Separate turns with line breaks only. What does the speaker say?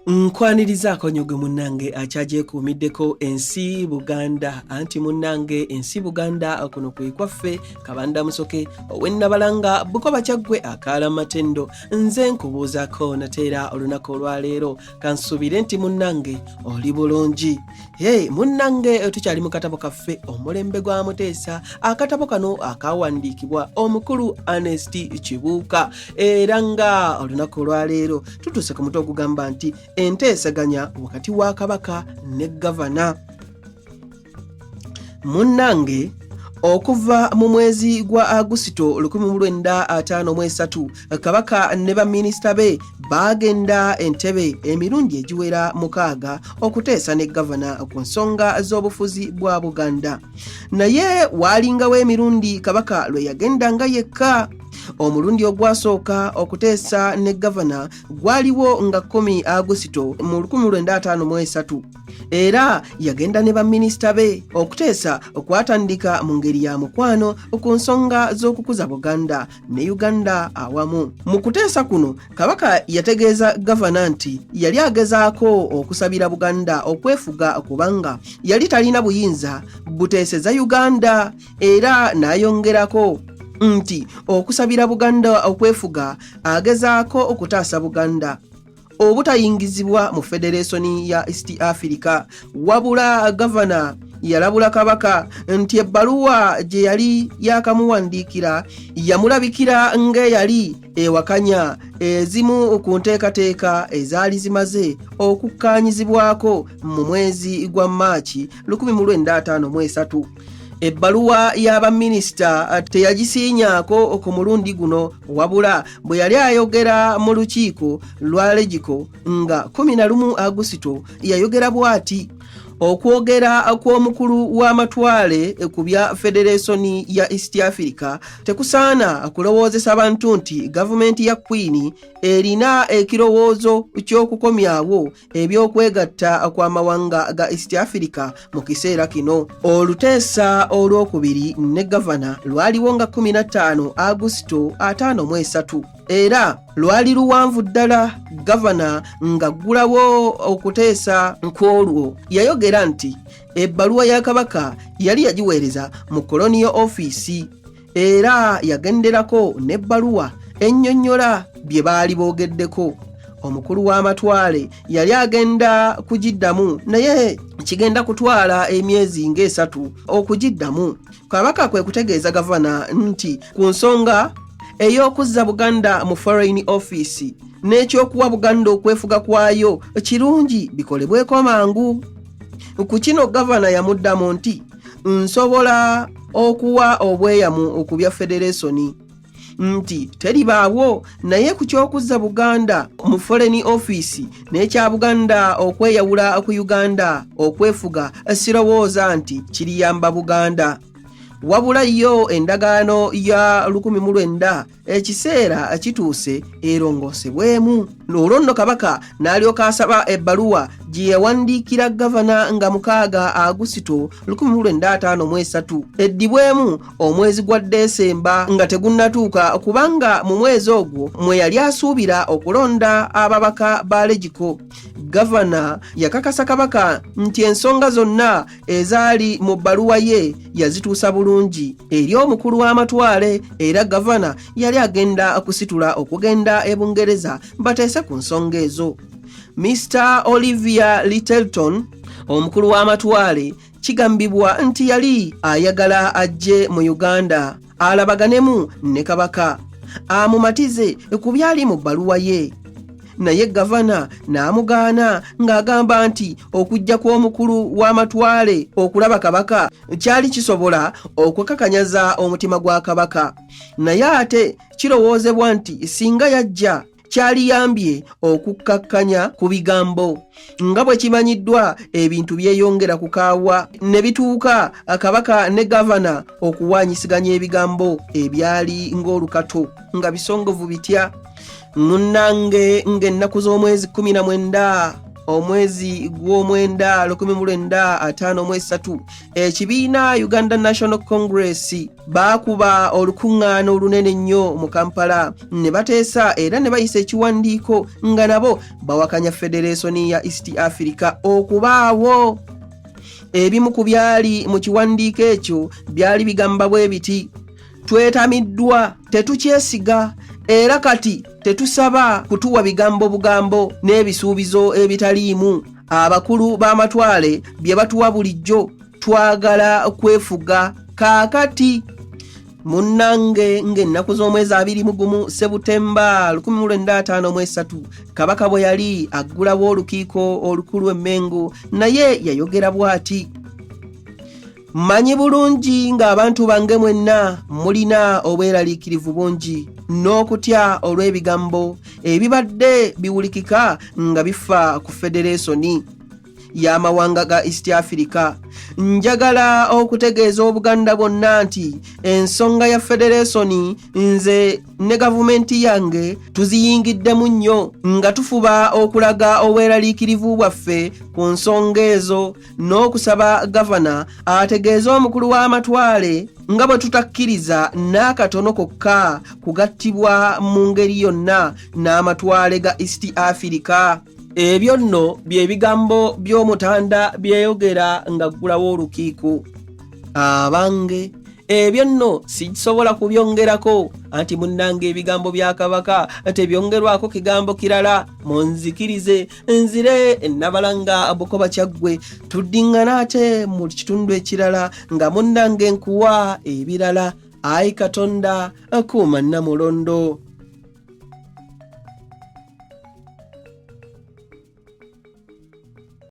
Nkwanirizaako nyoge munnange akyagyekuumiddeko ensi Buganda anti munnange ensi Buganda kuno kwe kwaffe Kabanda Musoke ow'Ennabalanga Bukoba Kyaggwe akaala Matendo nze nkubuuzaako nateera olunaku olwaleero kansuubire nti munnange oli bulungi. Munnange tukyali mu katabo kaffe omulembe gwa Muteesa, akatabo kano akawandiikibwa omukulu Ernest Kibuuka era nga olunaku olwaleero tutuuse ku mutwe ogugamba nti enteesaganya wakati wa Kabaka ne Gavana. Munnange okuva mu mwezi gwa Agusito 1953 Kabaka ne baminisita be bagenda Entebbe emirundi egiwera 6 okuteesa ne Gavana ku nsonga z'obufuzi bwa Buganda. Naye waalingawo emirundi Kabaka lwe yagendanga yekka. Omulundi ogwasooka okuteesa ne Gavana gwaliwo nga 10 Agusito mu 1953 era yagenda ne baminisita be. Okuteesa okwatandika mu ngeri ya mukwano ku nsonga z'okukuza Buganda ne Uganda awamu. Mu kuteesa kuno Kabaka yategeeza Gavana nti yali agezaako okusabira Buganda okwefuga kubanga yali talina buyinza buteeseza Uganda, era n'ayongerako nti okusabira Buganda okwefuga agezaako okutaasa Buganda obutayingizibwa mu Federation ya East Africa. Wabula Gavana yalabula Kabaka nti ebbaluwa gye yali yakamuwandiikira yamulabikira ng'eyali ewakanya ezimu ku nteekateeka ezaali zimaze okukkaanyizibwako mu mwezi gwa Maachi 1953. Ebbaluwa y'abaminisita teyagisiinyaako ku mulundi guno, wabula bwe yali ayogera mu lukiiko lwa Legiko nga 11 Agusito yayogera bw'ati: okwogera kw'omukulu w'amatwale ku bya Federation ya East Africa tekusaana kulowoozesa bantu nti gavumenti ya Queen erina ekirowoozo ky'okukomyawo eby'okwegatta kw'amawanga ga East Africa mu kiseera kino. Oluteesa olwokubiri ne Gavana lwaliwo nga 15 Agusito 53 era lwali luwanvu ddala. Gavana nga ggulawo okuteesa kw'olwo yayogera nti ebbaluwa ya Kabaka yali yagiweereza mu Colonial Office era yagenderako n'ebbaluwa ennyonnyola bye baali boogeddeko. Omukulu w'amatwale yali agenda kugiddamu naye kigenda kutwala emyezi nga3 okugiddamu. Kabaka kwe kutegeeza Gavana nti ku nsonga ey'okuzza Buganda mu Foreign Office n'ekyokuwa Buganda okwefuga kwayo kirungi bikolebweko mangu. Ku kino Gavana yamuddamu nti nsobola okuwa obweyamu ku bya Federation nti teribaawo, naye ku kyokuzza Buganda mu Foreign Office n'ekya Buganda okweyawula ku Uganda okwefuga sirowooza nti kiriyamba Buganda. Wabula yo endagaano ya 1900 ekiseera kituuse erongoosebwemu. Olwo nno Kabaka n'alyoka asaba ebbaluwa gye yawandiikira Gavana nga 6 Agusito 1953 eddibwemu omwezi gwa Desemba nga tegunnatuuka, kubanga mu mwezi ogwo mwe yali asuubira okulonda ababaka ba Legiko. Gavana yakakasa Kabaka nti ensonga zonna ezaali mu bbaluwa ye yazituusa bulungi eri omukulu w'amatwale, era Gavana yali agenda kusitula okugenda e Bungereza bateese ku nsonga ezo. Mr. Olivia Littleton omukulu w'amatwale kigambibwa nti yali ayagala ajje mu Uganda alabaganemu ne Kabaka amumatize ku byali mu bbaluwa ye, naye Gavana n'amugaana ng'agamba nti okujja kw'omukulu w'amatwale okulaba Kabaka kyali kisobola okukakanyaza omutima gwa Kabaka, naye ate kirowoozebwa nti singa yajja kyaliyambye okukkakkanya ku bigambo. Nga bwe kimanyiddwa ebintu byeyongera kukaawa ne bituuka Kabaka ne Gavana okuwanyisiganya ebigambo ebyali ng'olukato nga bisongovu bitya. Munnange ng'ennaku z'omwezi 19 omwezi gw'omwenda 1953 ekibiina Uganda National Congress baakuba olukuŋŋaana olunene nnyo mu Kampala ne bateesa era ne bayisa ekiwandiiko nga nabo bawakanya Federation ya East Africa okubaawo. Ebimu ku byali mu kiwandiiko ekyo byali bigamba bwe biti: twetamiddwa, tetukyesiga era kati tetusaba kutuwa bigambo bugambo n'ebisuubizo ebitaliimu. Abakulu b'amatwale bye batuwa bulijjo, twagala kwefuga kaakati. Munnange ng'ennaku z'omwezi 21 Sebutemba 1953 Kabaka bwe yali aggulawo olukiiko olukulu Emmengo, naye yayogera bw'ati: mmanyi bulungi ng'abantu bange mwenna mulina obweraliikirivu bungi n'okutya olw'ebigambo ebibadde biwulikika nga bifa ku Federation y'amawanga ga East Africa. Njagala okutegeeza Obuganda bwonna nti ensonga ya Federation nze ne gavumenti yange tuziyingiddemu nnyo nga tufuba okulaga obweraliikirivu bwaffe ku nsonga ezo n'okusaba gavana ategeeze omukulu w'amatwale nga bwe tutakkiriza n'akatono kokka kugattibwa mu ngeri yonna n'amatwale ga East Africa. Ebyo nno bye bigambo by'omutanda byeyogera nga ggulawo olukiiko. Abange ebyo nno sisobola kubyongerako, anti munnange ebigambo bya Kabaka tebyongerwako kigambo kirala. Munzikirize nzire Nabalanga Bukoba Kyaggwe, tuddiŋŋana ate mu kitundu ekirala nga munnange nkuwa ebirala. Ayi Katonda akuuma Namulondo.